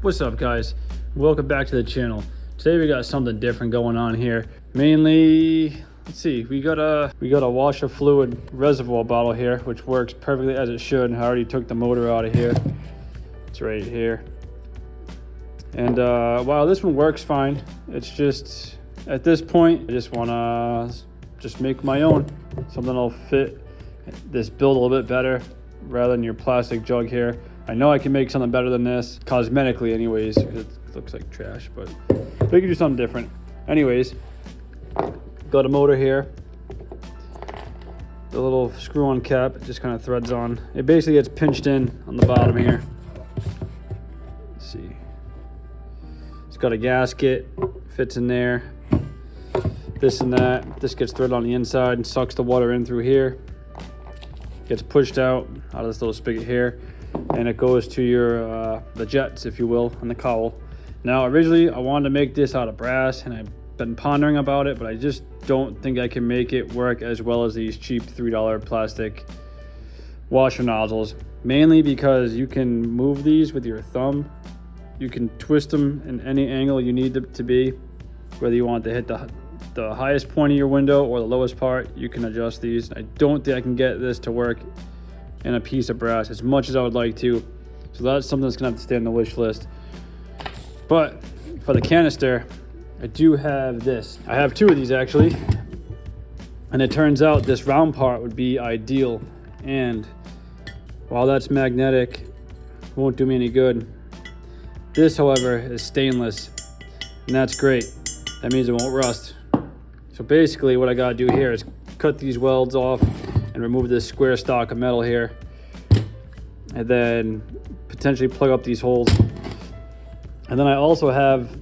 What's up, guys? Welcome back to the channel. Today we got something different going on here. Mainly, let's see, we got a washer fluid reservoir bottle here, which works perfectly as it should. I already took the motor out of here. It's right here. And while this one works fine, it's just at this point I just want to just make my own, something that'll fit this build a little bit better rather than your plastic jug here. I know I can make something better than this, cosmetically anyways. It looks like trash, but we can do something different. Anyways, got a motor here. The little screw-on cap, it just kind of threads on. It basically gets pinched in on the bottom here. Let's see. It's got a gasket, fits in there. This and that. This gets threaded on the inside and sucks the water in through here. Gets pushed out of this little spigot here, and it goes to your the jets, if you will, on the cowl. Now originally I wanted to make this out of brass, and I've been pondering about it, but I just don't think I can make it work as well as these cheap $3 plastic washer nozzles, mainly because you can move these with your thumb. You can twist them in any angle you need them to be, whether you want to hit the highest point of your window or the lowest part. You can adjust these. I don't think I can get this to work in a piece of brass as much as I would like to, so that's something that's gonna have to stay on the wish list. But for the canister, I do have this. I have two of these actually, and it turns out this round part would be ideal, and while that's magnetic, won't do me any good. This, however, is stainless, and that's great. That means it won't rust. So basically what I gotta do here is cut these welds off and remove this square stock of metal here, and then potentially plug up these holes. And then I also have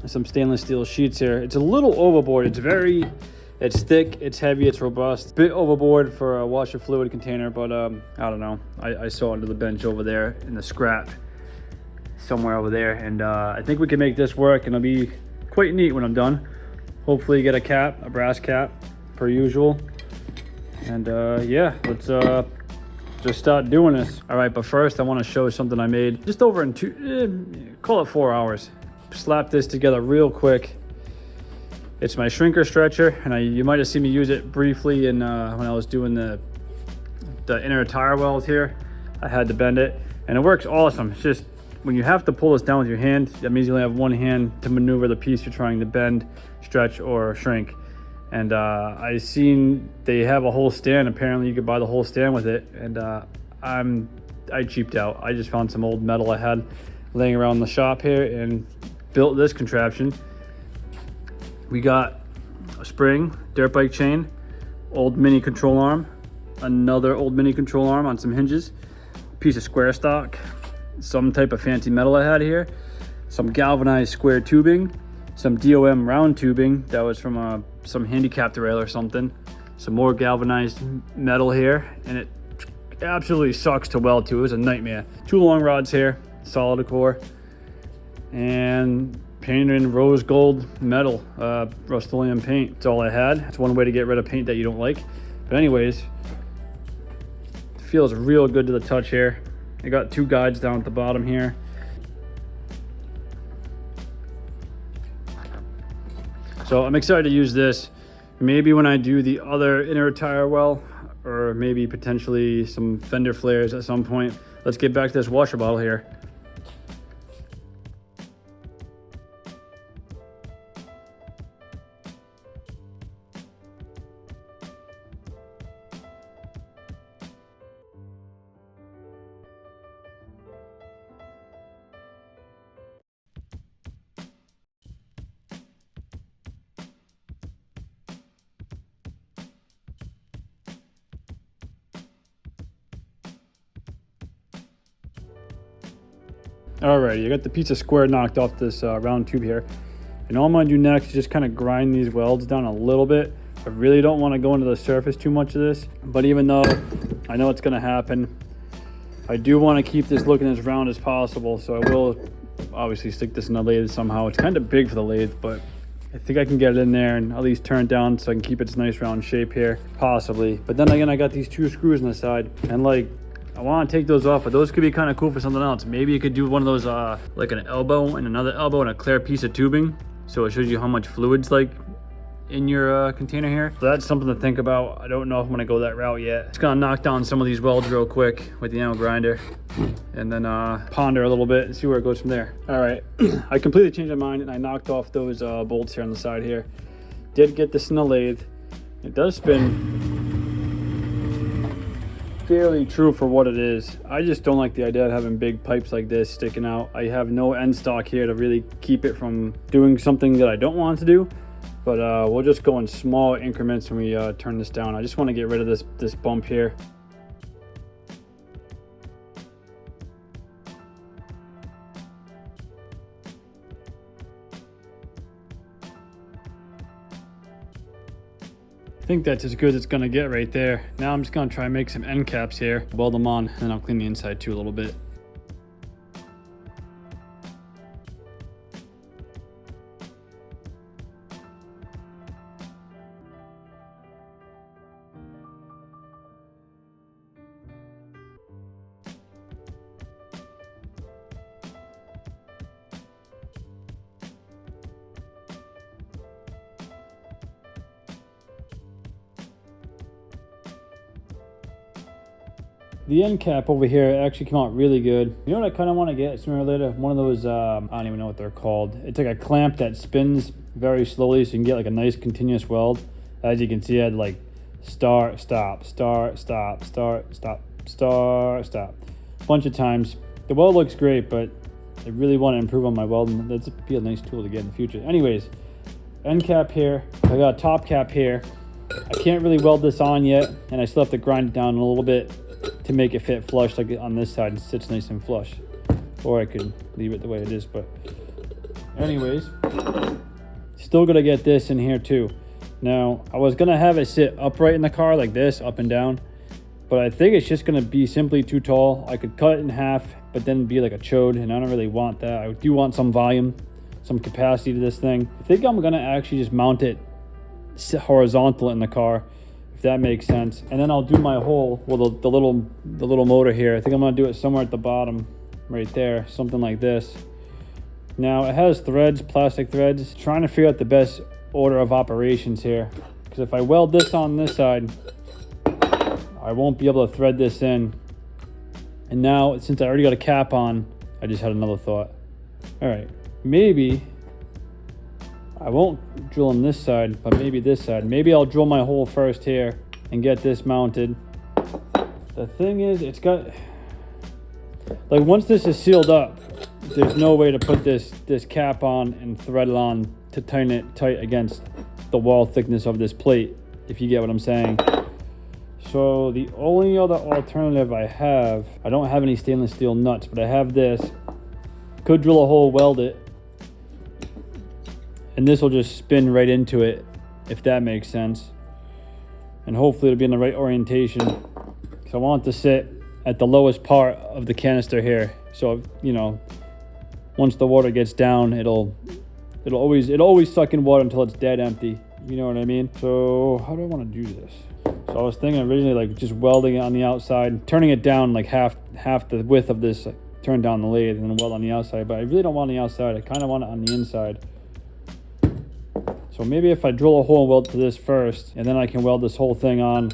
some stainless steel sheets here. It's a little overboard. It's thick, it's heavy, it's robust. Bit overboard for a washer fluid container, but I don't know. I saw under the bench over there in the scrap somewhere over there, and I think we can make this work, and it'll be quite neat when I'm done. Hopefully get a cap, a brass cap per usual. And yeah, let's just start doing this. All right, but first I want to show something I made just over in call it 4 hours. Slap this together real quick. It's my shrinker stretcher, and you might have seen me use it briefly in when I was doing the inner tire weld here. I had to bend it, and it works awesome. It's just when you have to pull this down with your hand, that means you only have one hand to maneuver the piece you're trying to bend, stretch, or shrink. And I seen they have a whole stand. Apparently you could buy the whole stand with it, and I cheaped out. I just found some old metal I had laying around the shop here and built this contraption. We got a spring, dirt bike chain, old mini control arm, another old mini control arm on some hinges, piece of square stock, some type of fancy metal I had here, some galvanized square tubing, some DOM round tubing that was from some handicap rail or something, some more galvanized metal here, and it absolutely sucks to weld to. It was a nightmare. 2 long rods here, solid core, and painted in rose gold metal, Rust-Oleum paint. That's all I had. It's one way to get rid of paint that you don't like. But anyways, it feels real good to the touch here. I got 2 guides down at the bottom here. So I'm excited to use this. Maybe when I do the other inner tire well, or maybe potentially some fender flares at some point. Let's get back to this washer bottle here. Alrighty, I got the piece of square knocked off this round tube here. And all I'm gonna do next is just kind of grind these welds down a little bit. I really don't want to go into the surface too much of this, but even though I know it's gonna happen, I do want to keep this looking as round as possible. So I will obviously stick this in the lathe somehow. It's kind of big for the lathe, but I think I can get it in there and at least turn it down so I can keep its nice round shape here, possibly. But then again, I got these 2 screws on the side, and like I want to take those off, but those could be kind of cool for something else. Maybe you could do one of those like an elbow and another elbow and a clear piece of tubing, so it shows you how much fluid's like in your container here. So that's something to think about. I don't know if I'm gonna go that route yet. Just gonna knock down some of these welds real quick with the angle grinder, and then ponder a little bit and see where it goes from there. All right, I completely changed my mind and I knocked off those bolts here on the side here. Did get this in the lathe. It does spin fairly true for what it is. I just don't like the idea of having big pipes like this sticking out. I have no end stock here to really keep it from doing something that I don't want it to do, but we'll just go in small increments when we turn this down. I just want to get rid of this bump here. I think that's as good as it's gonna get right there. Now I'm just gonna try and make some end caps here, weld them on, and then I'll clean the inside too a little bit. The end cap over here actually came out really good. You know what I kind of want to get sooner or later? One of those, I don't even know what they're called. It's like a clamp that spins very slowly so you can get like a nice continuous weld. As you can see, I had like start, stop, start, stop, start, stop, start, stop. A bunch of times. The weld looks great, but I really want to improve on my welding. That'd be a nice tool to get in the future. Anyways, end cap here. I got a top cap here. I can't really weld this on yet, and I still have to grind it down a little bit to make it fit flush, like on this side it sits nice and flush, or I could leave it the way it is. But anyways, still gonna get this in here too. Now I was gonna have it sit upright in the car like this, up and down, but I think it's just gonna be simply too tall. I could cut it in half, but then be like a chode, and I don't really want that. I do want some volume, some capacity to this thing. I think I'm gonna actually just mount it horizontal in the car, if that makes sense. And then I'll do my hole with the little motor here. I think I'm gonna do it somewhere at the bottom right there, something like this. Now it has threads, plastic threads. Trying to figure out the best order of operations here, because if I weld this on this side, I won't be able to thread this in. And now, since I already got a cap on, I just had another thought. All right, maybe I won't drill on this side, but maybe this side. Maybe I'll drill my hole first here and get this mounted. The thing is, it's got, like, once this is sealed up, there's no way to put this cap on and thread it on to tighten it tight against the wall thickness of this plate, if you get what I'm saying. So the only other alternative I have, I don't have any stainless steel nuts, but I have this. Could drill a hole, weld it, and this will just spin right into it, if that makes sense. And hopefully it'll be in the right orientation. So I want it to sit at the lowest part of the canister here. So, you know, once the water gets down, it'll always suck in water until it's dead empty. You know what I mean? So how do I want to do this? So I was thinking originally like just welding it on the outside, turning it down like half the width of this, turn down the lathe, and then weld on the outside. But I really don't want it on the outside. I kind of want it on the inside. So maybe if I drill a hole and weld to this first, and then I can weld this whole thing on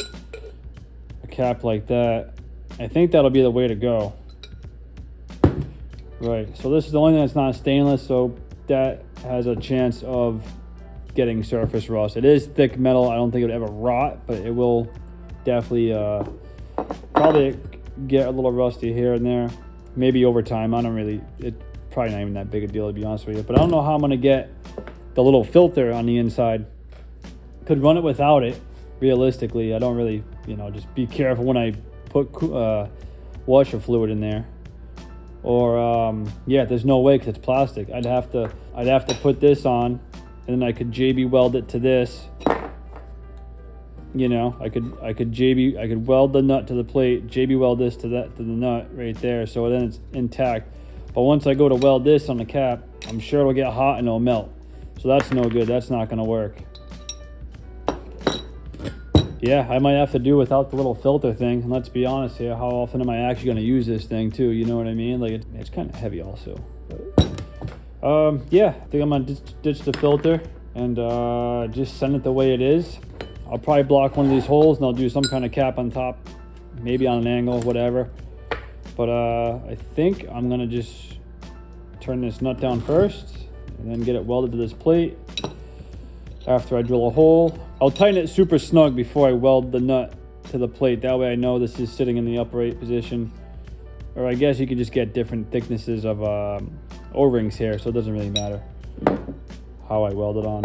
a cap like that. I think that'll be the way to go. Right, so this is the only thing that's not stainless, so that has a chance of getting surface rust. It is thick metal. I don't think it would ever rot, but it will definitely probably get a little rusty here and there. Maybe over time. It's probably not even that big a deal, to be honest with you. But I don't know how I'm gonna get the little filter on the inside. Could run it without it, realistically. I don't really, just be careful when I put washer fluid in there. Or yeah, there's no way, because it's plastic. I'd have to put this on, and then I could JB weld it to this. I could weld the nut to the plate, JB weld this to the nut right there, so then it's intact. But once I go to weld this on the cap, I'm sure it'll get hot and it'll melt. So that's no good. That's not going to work. yeah, I might have to do without the little filter thing. And let's be honest here, how often am I actually going to use this thing too? You know what I mean? Like it's kind of heavy also. But, yeah, I think I'm going to ditch the filter and just send it the way it is. I'll probably block one of these holes and I'll do some kind of cap on top, maybe on an angle, whatever. But I think I'm going to just turn this nut down first and then get it welded to this plate. After I drill a hole, I'll tighten it super snug before I weld the nut to the plate. That way I know this is sitting in the upright position. Or I guess you could just get different thicknesses of O-rings here, so it doesn't really matter how I weld it on.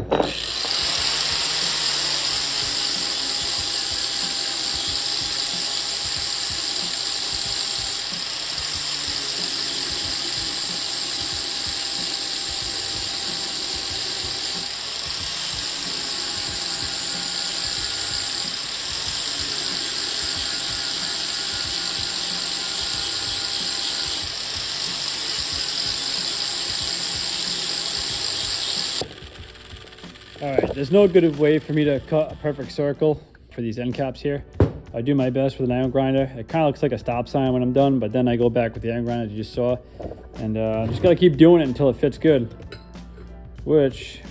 All right, there's no good way for me to cut a perfect circle for these end caps here. I do my best with an iron grinder. It kind of looks like a stop sign when I'm done, but then I go back with the iron grinder as you just saw. And just gotta keep doing it until it fits good. Which,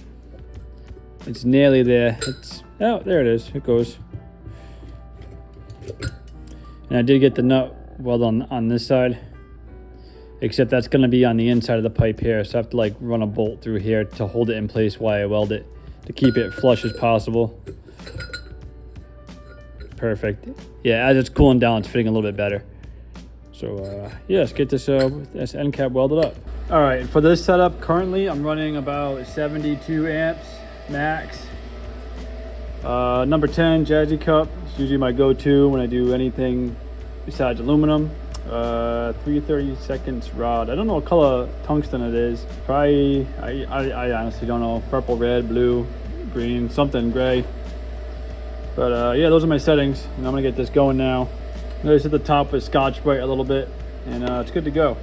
it's nearly there. Oh, there it is, it goes. And I did get the nut weld on this side. Except that's gonna be on the inside of the pipe here. So I have to like run a bolt through here to hold it in place while I weld it, to keep it flush as possible. Perfect. Yeah, as it's cooling down, it's fitting a little bit better. So yeah, let's get this end cap welded up. All right, for this setup, currently I'm running about 72 amps max. Number 10 Jazzy Cup. It's usually my go-to when I do anything besides aluminum. 3/32 rod. I don't know what color tungsten it is. Probably, I honestly don't know. Purple, red, blue, green, something gray. But yeah, those are my settings. And I'm gonna get this going now. Notice at the top with Scotch-Brite a little bit, and it's good to go.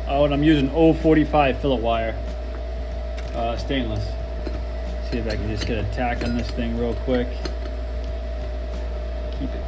Oh, and I'm using 045 fillet wire, stainless. See if I can just get a tack on this thing real quick. Keep it.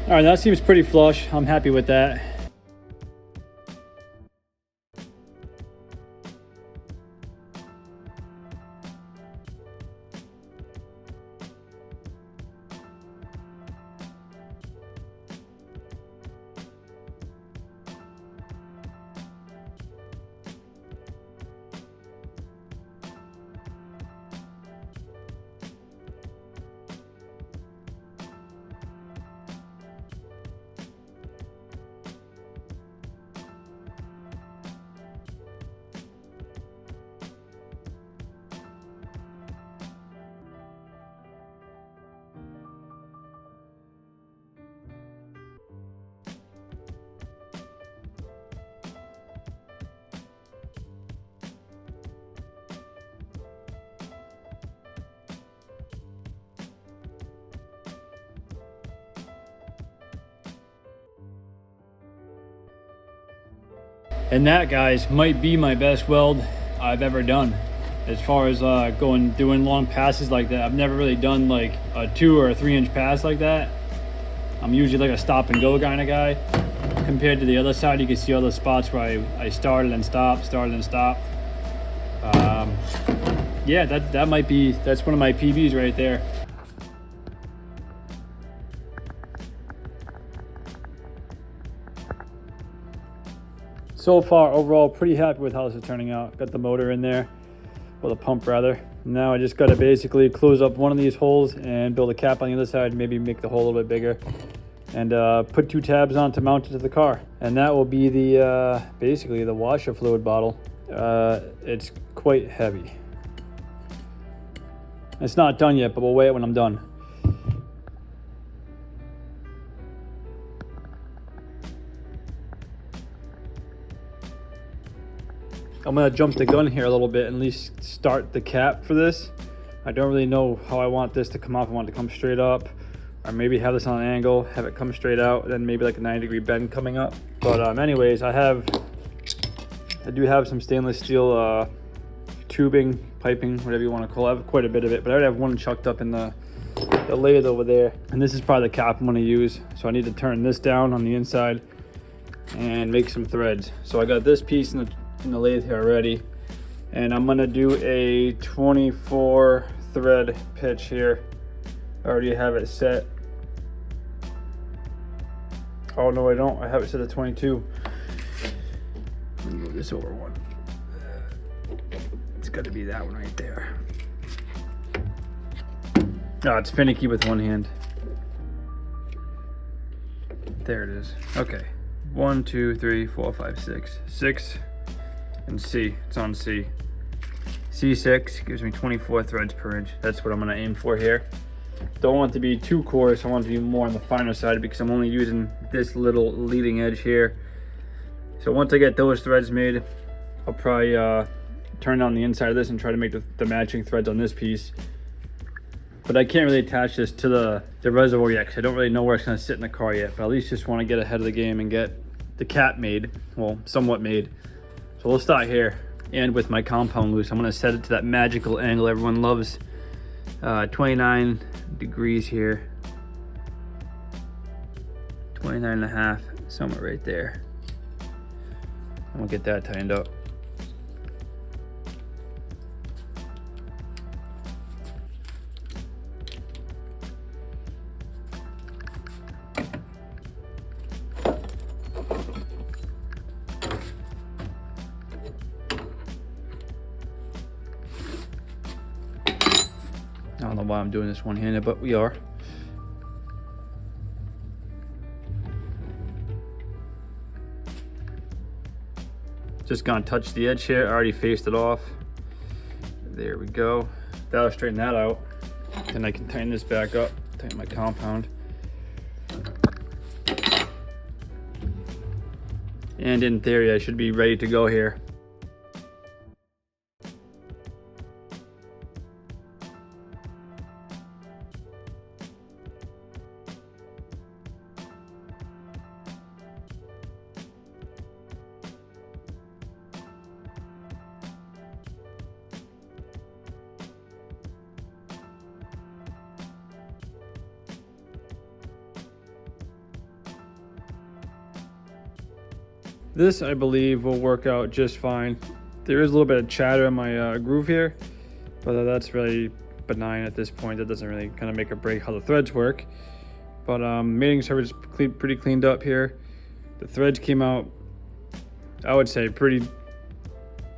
All right, that seems pretty flush. I'm happy with that. And that, guys, might be my best weld I've ever done. as far as doing long passes like that. I've never really done like a 2 or 3 inch pass like that. I'm usually like a stop and go kind of guy. Compared to the other side, you can see all the spots where I started and stopped, yeah, that's one of my PBs right there. So far, overall, pretty happy with how this is turning out. Got the motor in there, or the pump rather. Now I just got to basically close up one of these holes and build a cap on the other side, maybe make the hole a little bit bigger, and put 2 tabs on to mount it to the car. And that will be the basically the washer fluid bottle. It's quite heavy. It's not done yet, but we'll weigh it when I'm done. I'm gonna jump the gun here a little bit and at least start the cap for this. I don't really know how I want this to come off. I want it to come straight up, or maybe have this on an angle, have it come straight out, then maybe like a 90-degree bend coming up. But anyways, I do have some stainless steel tubing, piping, whatever you want to call it. I have quite a bit of it, but I already have one chucked up in the lathe over there. And this is probably the cap I'm gonna use. So I need to turn this down on the inside and make some threads. So I got this piece in the lathe here already, and I'm gonna do a 24 thread pitch here. I already have it set. Oh no, I don't. I have it set at 22. Let me move this over one. It's got to be that one right there. Oh, it's finicky with one hand. There it is. Okay. 1, 2, 3, 4, 5, 6. 6 and C. It's on C. C6 gives me 24 threads per inch. That's what I'm gonna aim for here. Don't want it to be too coarse. I want it to be more on the finer side because I'm only using this little leading edge here. So once I get those threads made, I'll probably turn on the inside of this and try to make the matching threads on this piece. But I can't really attach this to the reservoir yet because I don't really know where it's gonna sit in the car yet. But at least just want to get ahead of the game and get the cap made, well, somewhat made. So we'll start here. And with my compound loose, I'm gonna set it to that magical angle everyone loves. 29 degrees here. 29.5, somewhere right there. And we'll get that tightened up. I don't know why I'm doing this one-handed, but we are. Just gonna touch the edge here. I already faced it off. There we go. That'll straighten that out. Then I can tighten this back up, tighten my compound. And in theory, I should be ready to go here. This, I believe, will work out just fine. There is a little bit of chatter in my groove here, but that's really benign at this point. That doesn't really kind of make or break how the threads work. But mating surface is pretty cleaned up here. The threads came out, I would say, pretty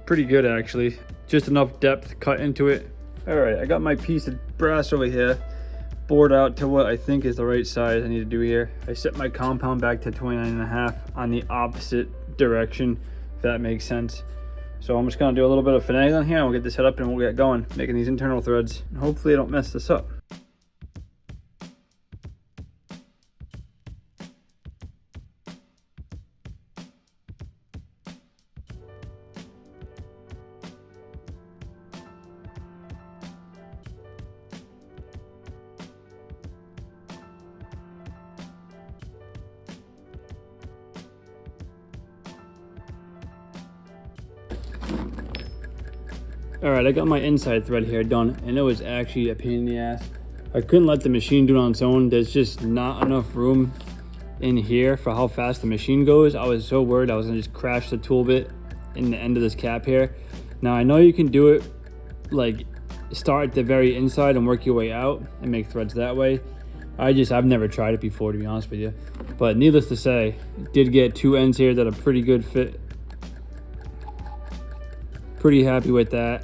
good actually. Just enough depth cut into it. All right, I got my piece of brass over here, bored out to what I think is the right size I need to do here. I set my compound back to 29.5 on the opposite direction, if that makes sense. So I'm just gonna do a little bit of finagling here and we'll get this set up and we'll get going, making these internal threads. And hopefully I don't mess this up. All right, I got my inside thread here done, and it was actually a pain in the ass. I couldn't let the machine do it on its own. There's just not enough room in here for how fast the machine goes. I was so worried I was gonna just crash the tool bit in the end of this cap here. Now I know you can do it, like start at the very inside and work your way out and make threads that way. I've never tried it before, to be honest with you. But needless to say, did get two ends here that are pretty good fit. Pretty happy with that.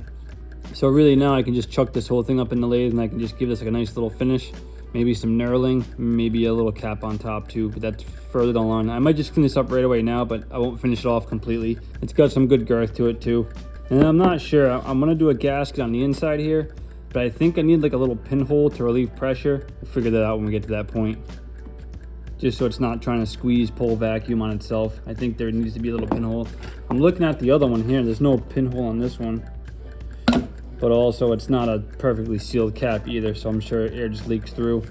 So really now I can just chuck this whole thing up in the lathe and I can just give this like a nice little finish. Maybe some knurling, maybe a little cap on top too, but that's further down the line. I might just clean this up right away now, but I won't finish it off completely. It's got some good girth to it too. And I'm not sure, I'm gonna do a gasket on the inside here, but I think I need like a little pinhole to relieve pressure. We'll figure that out when we get to that point. Just so it's not trying to squeeze, pull, vacuum on itself. I think there needs to be a little pinhole. I'm looking at the other one here, there's no pinhole on this one. But also it's not a perfectly sealed cap either, so I'm sure air just leaks through.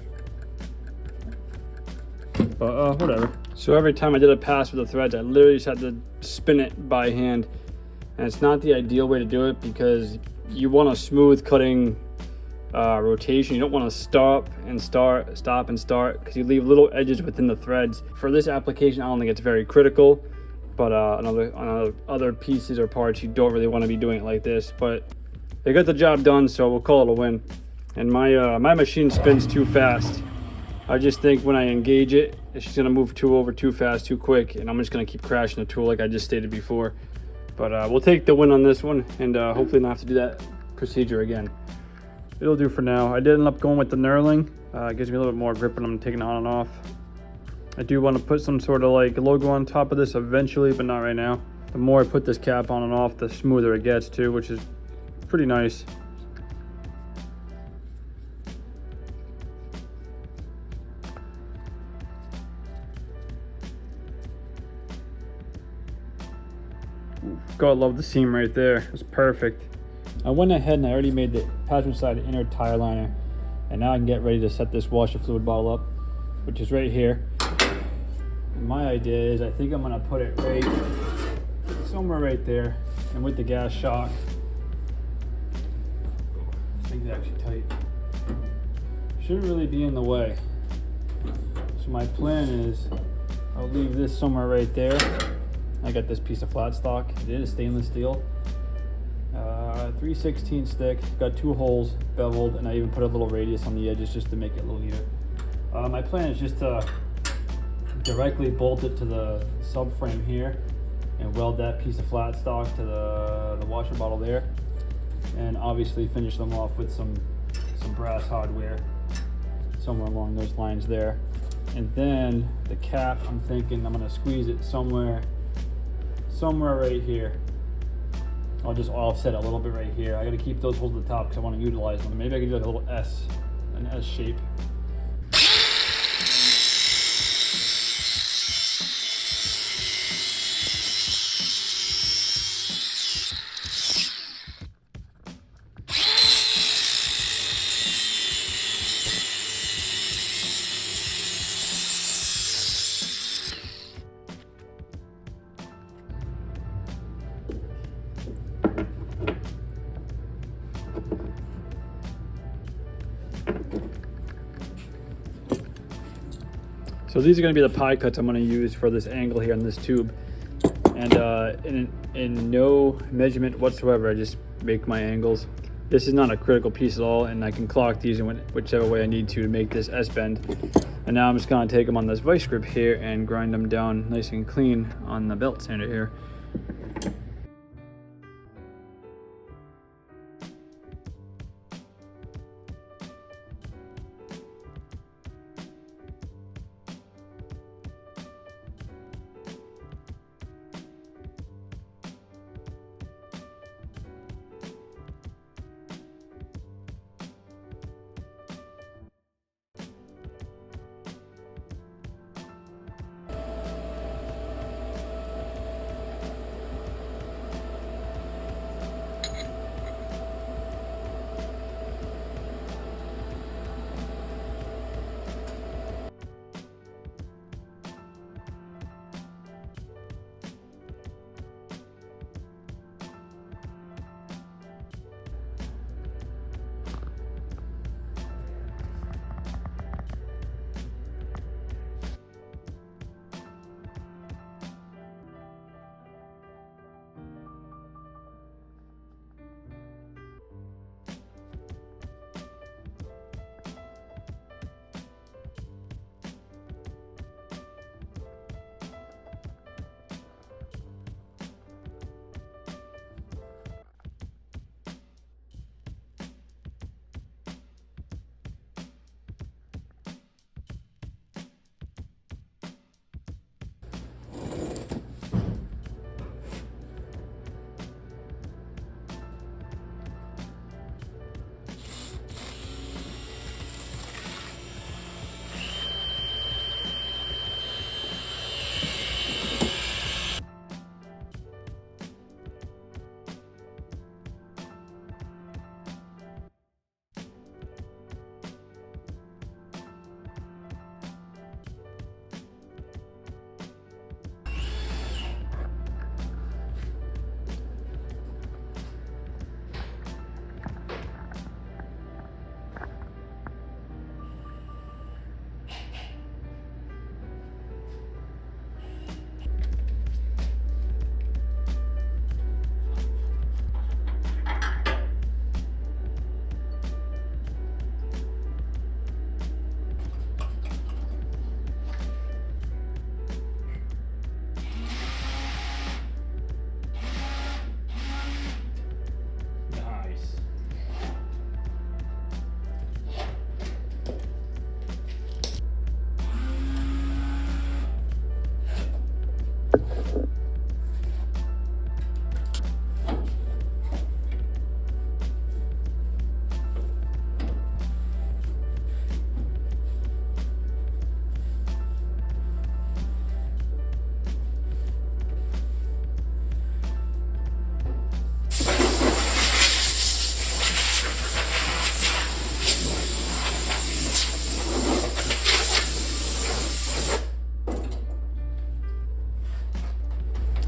But whatever. So every time I did a pass with the threads, I literally just had to spin it by hand. And it's not the ideal way to do it because you want a smooth cutting rotation. You don't want to stop and start, because you leave little edges within the threads. For this application, I don't think it's very critical, but on other pieces or parts, you don't really want to be doing it like this. But they got the job done, so we'll call it a win. And my machine spins too fast. I just think when I engage it, it's just gonna move over too fast, too quick, and I'm just gonna keep crashing the tool like I just stated before. But we'll take the win on this one, and hopefully not have to do that procedure again. It'll do for now. I did end up going with the knurling. It gives me a little bit more grip when I'm taking it on and off. I do want to put some sort of like logo on top of this eventually, but not right now. The more I put this cap on and off, the smoother it gets too, which is pretty nice. God, love the seam right there. It's perfect. I went ahead and I already made the passenger side inner tire liner, and now I can get ready to set this washer fluid bottle up, which is right here. And my idea is I think I'm gonna put it right somewhere right there, and with the gas shock, things actually tight. Shouldn't really be in the way. So my plan is I'll leave this somewhere right there. I got this piece of flat stock. It is stainless steel. 3/16 stick. Got two holes beveled, and I even put a little radius on the edges just to make it a little neater. My plan is just to directly bolt it to the subframe here and weld that piece of flat stock to the washer bottle there. And obviously finish them off with some brass hardware somewhere along those lines there. And then the cap, I'm thinking I'm gonna squeeze it somewhere right here. I'll just offset a little bit right here. I gotta keep those holes at the top because I want to utilize them. Maybe I can do like a little S, an S shape. So these are going to be the pie cuts I'm going to use for this angle here on this tube. And in no measurement whatsoever, I just make my angles. This is not a critical piece at all, and I can clock these in whichever way I need to make this S-bend. And now I'm just going to take them on this vice grip here and grind them down nice and clean on the belt sander here.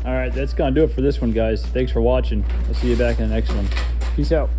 All right, that's gonna do it for this one, guys. Thanks for watching. I'll see you back in the next one. Peace out.